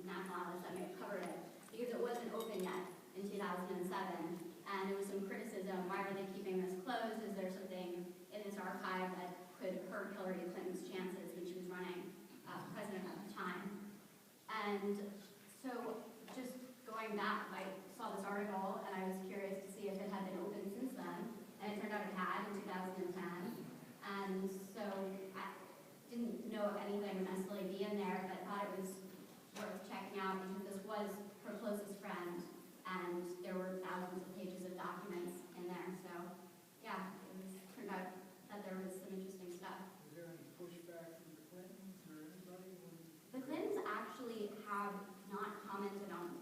national outlets that may have covered it, because it wasn't open yet in 2007, and there was some criticism, why are they keeping this closed? Is there something in this archive that could hurt Hillary Clinton's chances when she was running president at the time? And so just going back, I saw this article and I was curious to see if it had been open since then, and it turned out it had in 2010. And so I didn't know if anything would necessarily be in there, but thought it was worth checking out because this was her closest friend, and there were thousands of pages of documents in there. So yeah, turned out that there was some interesting stuff. Was there any pushback from the Clintons or anybody? The Clintons actually have not commented on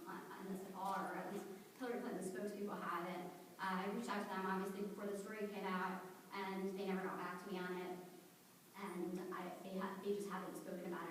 this at all, or at least Hillary Clinton's spokespeople haven't. I reached out to them obviously before the story came out, and they never got back to me on it. And they just haven't spoken about it